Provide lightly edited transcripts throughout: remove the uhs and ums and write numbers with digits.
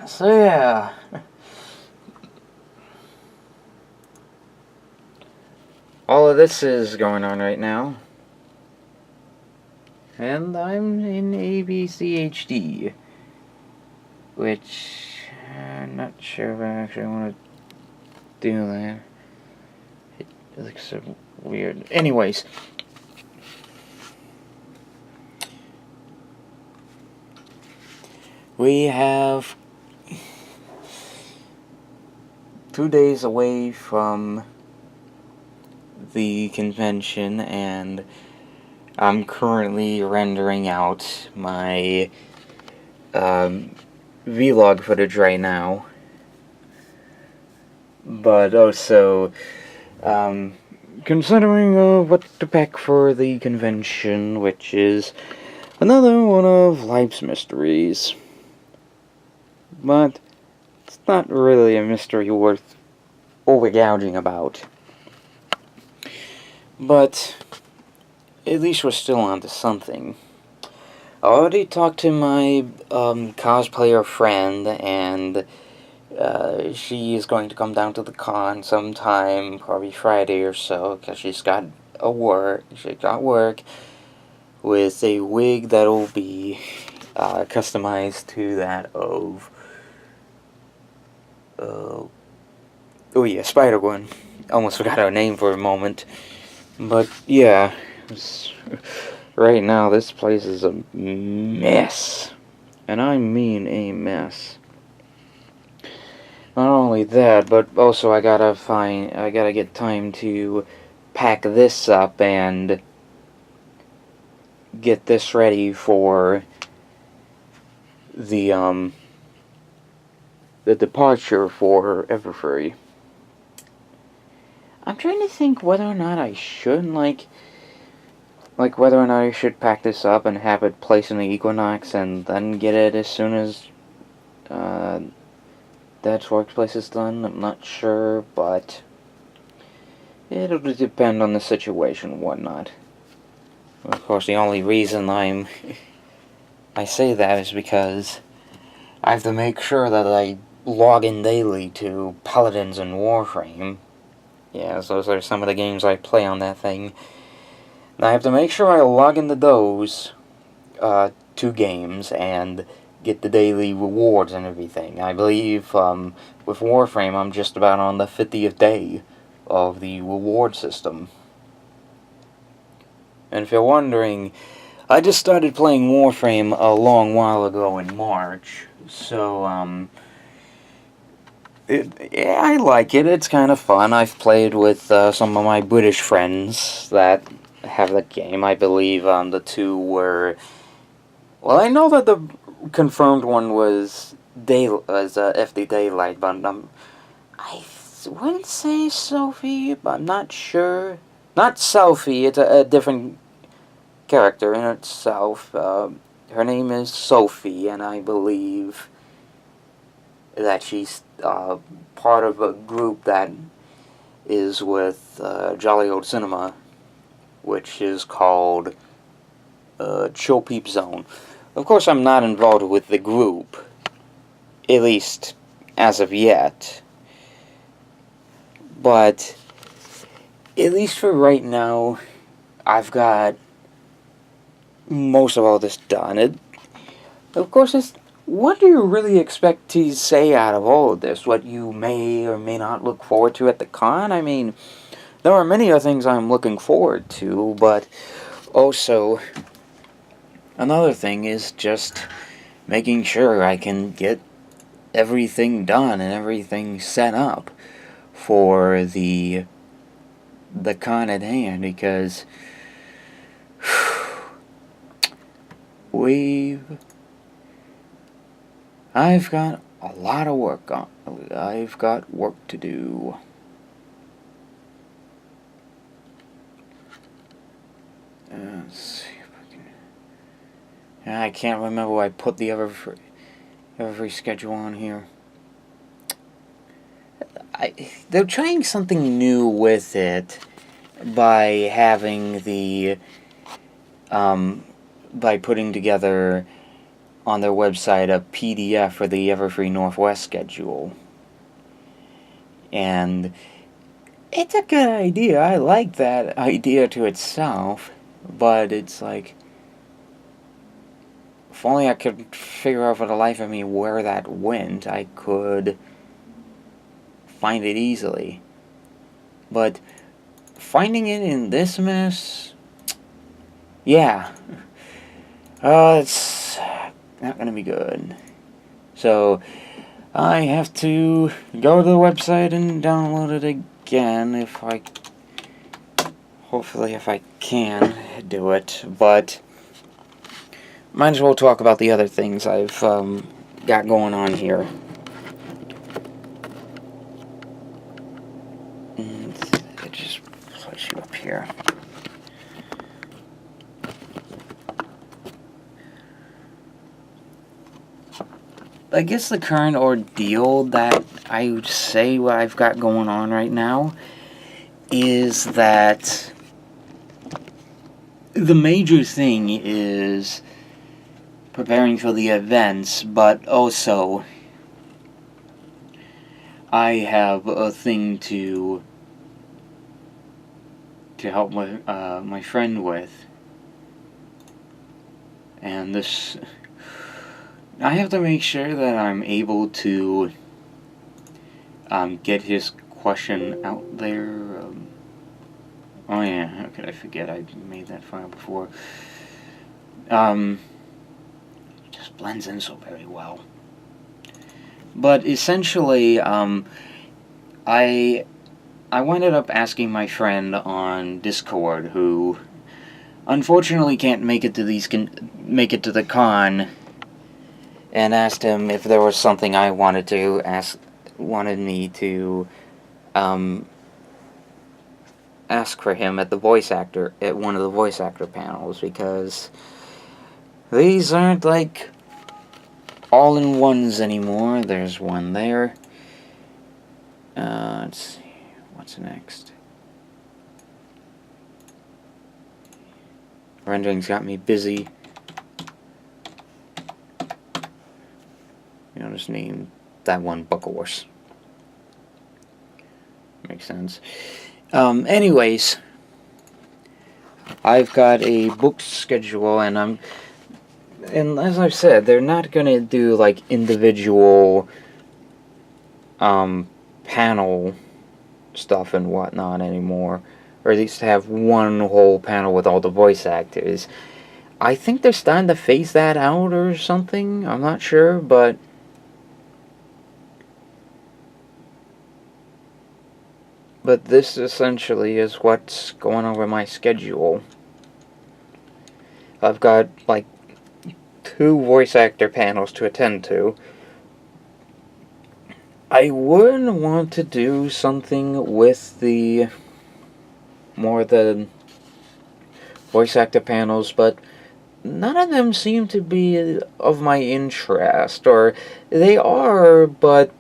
So yeah. All of this is going on right now. And I'm in ABCHD. Which, I'm not sure if I actually want to do that. It looks so weird. Anyways. We have 2 days away from the convention, and I'm currently rendering out my vlog footage right now. But also, considering what to pack for the convention, which is another one of life's mysteries. But it's not really a mystery worth overgouging about. But at least we're still onto something. I already talked to my cosplayer friend, and she is going to come down to the con sometime, probably Friday or so, because she got work with a wig that'll be customized to that of oh yeah, Spider-Gwen. Almost forgot her name for a moment. But yeah, right now this place is a mess. And I mean a mess. Not only that, but also I gotta get time to pack this up and get this ready for the departure for Everfree. I'm trying to think whether or not I should, like whether or not I should pack this up and have it placed in the Equinox and then get it as soon as Dad's workplace is done. I'm not sure, but it'll depend on the situation and whatnot. Of course, the only reason I say that is because I have to make sure that I log in daily to Paladins and Warframe. Yes, those are some of the games I play on that thing. And I have to make sure I log into those 2 games and get the daily rewards and everything. I believe with Warframe I'm just about on the 50th day of the reward system. And if you're wondering, I just started playing Warframe a long while ago in March, so yeah, I like it. It's kind of fun. I've played with some of my British friends that have the game. I believe the 2 were... Well, I know that the confirmed one was FD Daylight, but I wouldn't say Sophie, but I'm not sure. Not Sophie, it's a different character in itself. Her name is Sophie, and I believe that she's part of a group that is with Jolly Old Cinema, which is called Chill Peep Zone. Of course, I'm not involved with the group, at least as of yet. But at least for right now, I've got most of all this done. Of course, what do you really expect to say out of all of this? What you may or may not look forward to at the con? I mean, there are many other things I'm looking forward to, but also another thing is just making sure I can get everything done and everything set up for the con at hand, because I've got a lot of work on. I've got work to do. Let's see if I can... I can't remember why I put the Everfree schedule on here. They're trying something new with it by having the by putting together on their website a PDF for the Everfree Northwest schedule. And it's a good idea. I like that idea to itself, but it's like, if only I could figure out for the life of me where that went, I could find it easily. But finding it in this mess, yeah, it's not gonna be good. So I have to go to the website and download it again hopefully if I can do it, but might as well talk about the other things I've got going on here. And I just place you up here. I guess the current ordeal that I would say what I've got going on right now is that the major thing is preparing for the events, but also I have a thing to help my friend with, and this I have to make sure that I'm able to get his question out there. Oh yeah, how could I forget? I made that file before. Just blends in so very well. But essentially, I ended up asking my friend on Discord, who unfortunately can't make it to the con, and asked him if there was something I wanted me to ask for him at one of the voice actor panels, because these aren't like all-in-ones anymore. There's one there. Let's see, what's next? Rendering's got me busy. I'll just name that one Buck Horse. Makes sense. Anyways, I've got a booked schedule, and as I've said, they're not gonna do like individual panel stuff and whatnot anymore, or at least have one whole panel with all the voice actors. I think they're starting to phase that out or something. I'm not sure, but this essentially is what's going on with my schedule. I've got like 2 voice actor panels to attend to. I would want to do something with the voice actor panels, but none of them seem to be of my interest, or they are, but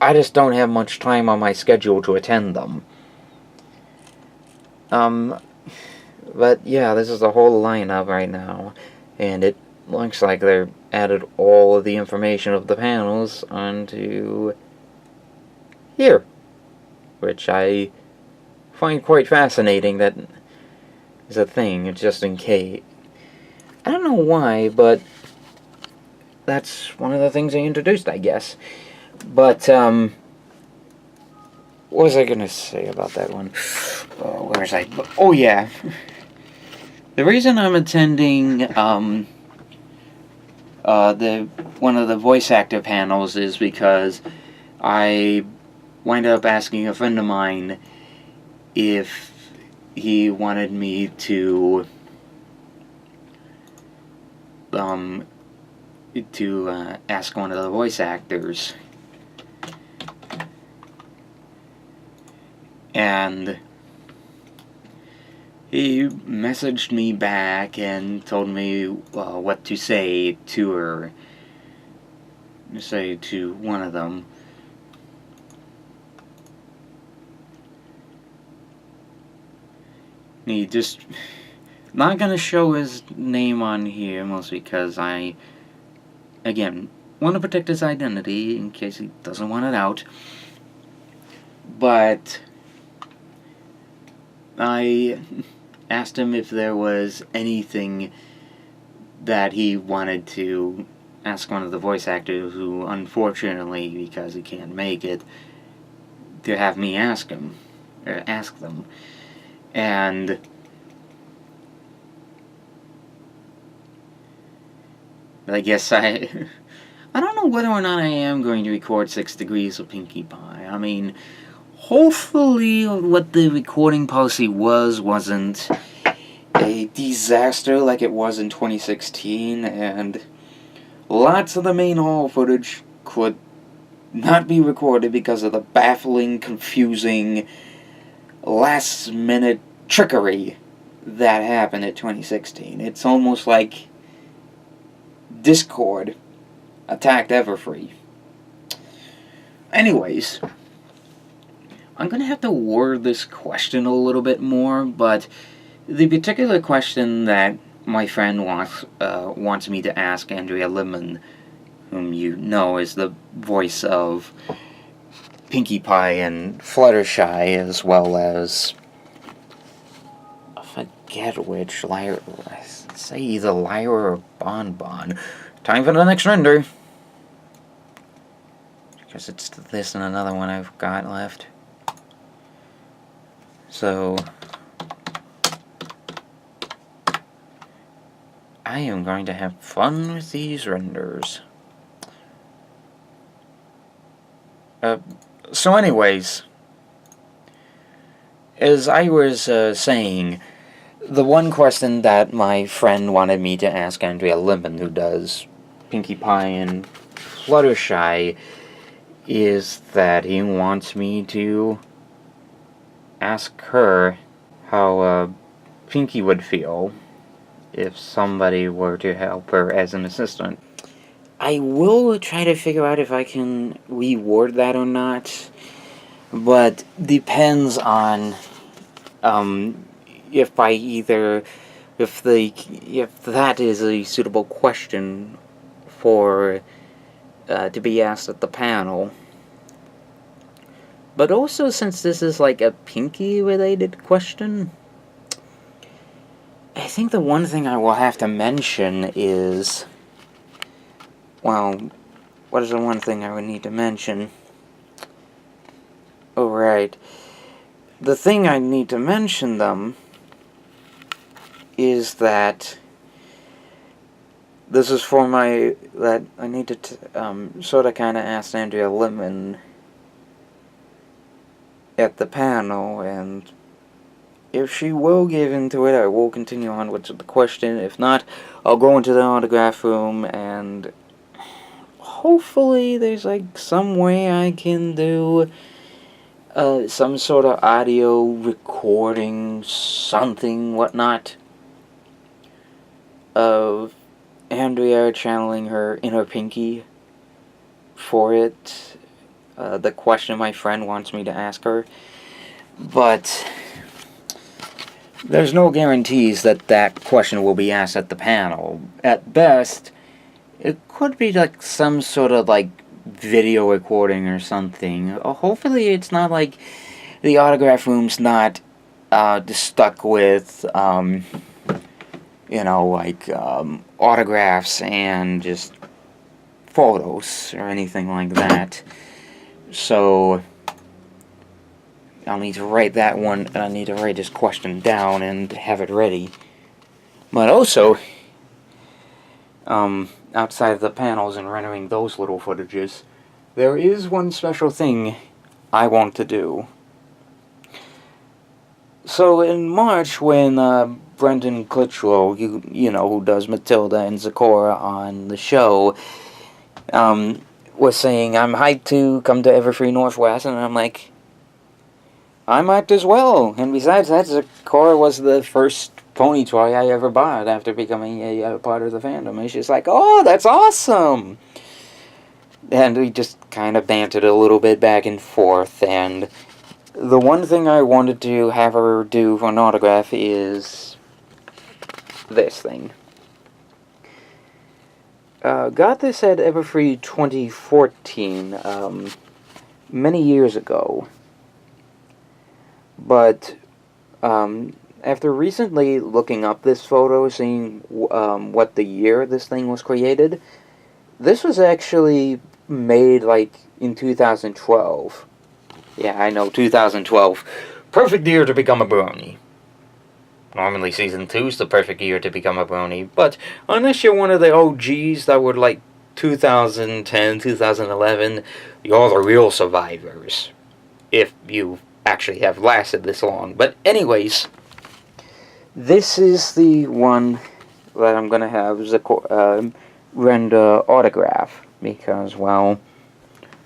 I just don't have much time on my schedule to attend them. But yeah, this is the whole lineup right now, and it looks like they've added all of the information of the panels onto here, which I find quite fascinating. That is a thing, just in case. I don't know why, but that's one of the things they introduced, I guess. But, what was I gonna say about that one? Oh, yeah. The reason I'm attending, one of the voice actor panels is because I wound up asking a friend of mine if he wanted me to ask one of the voice actors, and he messaged me back and told me what to say to her, say to one of them. He just not gonna show his name on here, mostly because I again, want to protect his identity in case he doesn't want it out. But I asked him if there was anything that he wanted to ask one of the voice actors who, unfortunately, because he can't make it, to have me ask them. And I guess I don't know whether or not I am going to record 6 Degrees of Pinkie Pie. I mean, hopefully what the recording policy wasn't a disaster like it was in 2016, and lots of the main hall footage could not be recorded because of the baffling, confusing, last-minute trickery that happened at 2016. It's almost like Discord attacked Everfree. Anyways, I'm going to have to word this question a little bit more, but the particular question that my friend wants me to ask Andrea Lemon, whom you know is the voice of Pinkie Pie and Fluttershy, as well as, I forget which, say either Lyra or Bonbon. Time for the next render. Because it's this and another one I've got left. So I am going to have fun with these renders. So anyways, as I was saying, the one question that my friend wanted me to ask Andrea Lemon, who does Pinkie Pie and Fluttershy, is that he wants me to ask her how Pinkie would feel if somebody were to help her as an assistant. I will try to figure out if I can reword that or not, but depends on if that is a suitable question for to be asked at the panel. But also, since this is like a Pinkie-related question, I think the one thing I will have to mention is, well, what is the one thing I would need to mention? Oh, right. The thing I need to mention, them, is that this is for that I need to sort of kind of ask Andrea Lemon at the panel, and if she will give into it, I will continue on with the question. If not, I'll go into the autograph room, and hopefully there's like some way I can do some sort of audio recording, something, whatnot, of Andrea channeling her inner Pinkie for it. The question my friend wants me to ask her. But there's no guarantees that that question will be asked at the panel. At best, it could be like some sort of like video recording or something. Hopefully it's not like the autograph room's not stuck with autographs and just photos or anything like that. So I'll need to write that one, and I need to write this question down and have it ready. But also, outside of the panels and rendering those little footages, there is one special thing I want to do. So in March, when Brendan Clitchlow, who does Matilda and Zecora on the show, was saying, I'm hyped to come to Everfree Northwest, and I'm like, I'm hyped as well. And besides that, Zecora was the first pony toy I ever bought after becoming a part of the fandom. And she's like, oh, that's awesome! And we just kind of bantered a little bit back and forth, and the one thing I wanted to have her do for an autograph is this thing. got this at Everfree 2014, many years ago. But after recently looking up this photo, seeing what the year this thing was created, this was actually made like in 2012. Yeah, I know, 2012. Perfect year to become a brony. Normally Season 2 is the perfect year to become a brony, but unless you're one of the OGs that were like 2010, 2011, you're the real survivors. If you actually have lasted this long. But anyways, this is the one that I'm gonna have render autograph, because, well,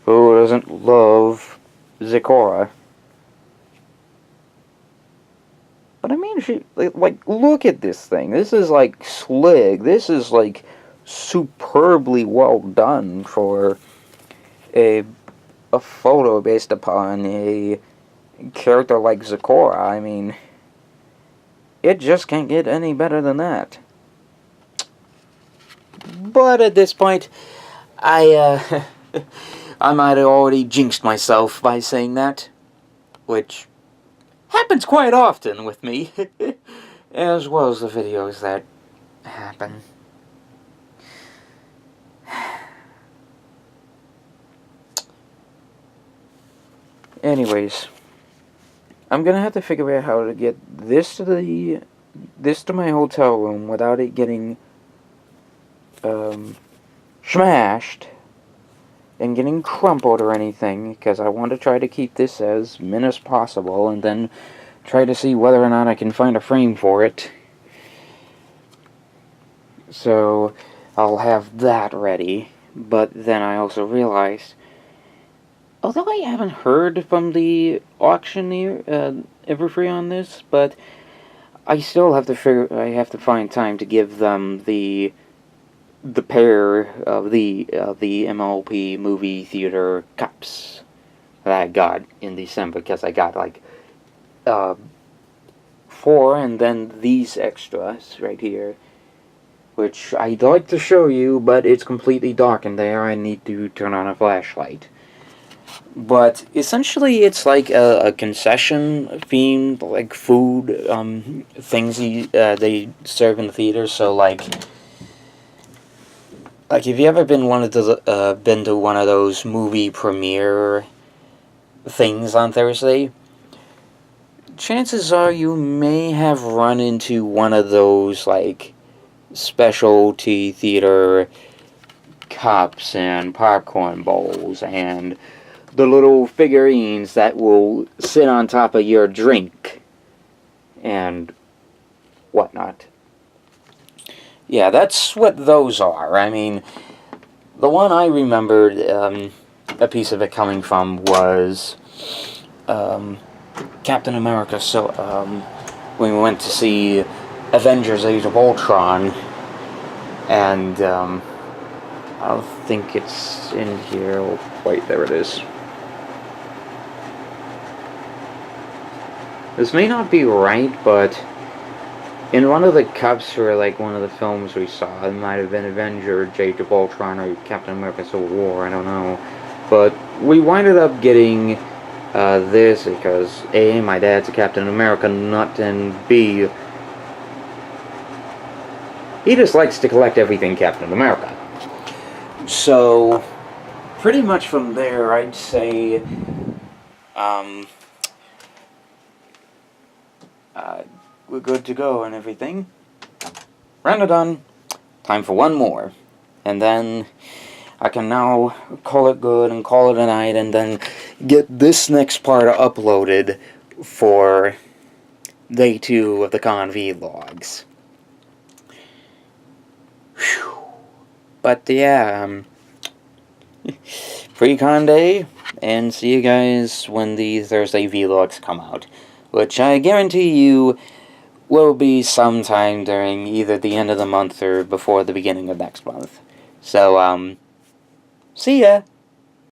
who doesn't love Zecora? But I mean, like, look at this thing. This is, like, slick. This is, like, superbly well done for a photo based upon a character like Zecora. I mean, it just can't get any better than that. But at this point, I might have already jinxed myself by saying that, which happens quite often with me, as well as the videos that happen. Anyways, I'm gonna have to figure out how to get this to my hotel room without it getting smashed and getting crumpled or anything, because I want to try to keep this as min as possible, and then try to see whether or not I can find a frame for it. So I'll have that ready. But then I also realized, although I haven't heard from the auctioneer, Everfree on this, but I still have to I have to find time to give them the pair of the MLP movie theater cups that I got in December, because I got like 4, and then these extras right here, which I'd like to show you, but it's completely dark in there. I need to turn on a flashlight. But essentially, it's like a concession-themed, like, food things they serve in the theater. So, like if you ever been to one of those movie premiere things on Thursday, chances are you may have run into one of those, like, specialty theater cups and popcorn bowls and the little figurines that will sit on top of your drink and whatnot. Yeah, that's what those are. I mean, the one I remembered a piece of it coming from was Captain America. So when we went to see Avengers Age of Ultron, and I think it's in here. Oh, wait, there it is. This may not be right, but in one of the cups for, like, one of the films we saw, it might have been Avengers Age of Ultron or Captain America Civil War, I don't know. But we winded up getting this because A, my dad's a Captain America nut, and B, he just likes to collect everything Captain America. So, pretty much from there, I'd say we're good to go and everything. Render done. Time for one more. And then I can now call it good and call it a night, and then get this next part uploaded for day 2 of the con vlogs. Whew. But yeah, pre-con day, and see you guys when the Thursday vlogs come out, which I guarantee you will be sometime during either the end of the month or before the beginning of next month. So, see ya!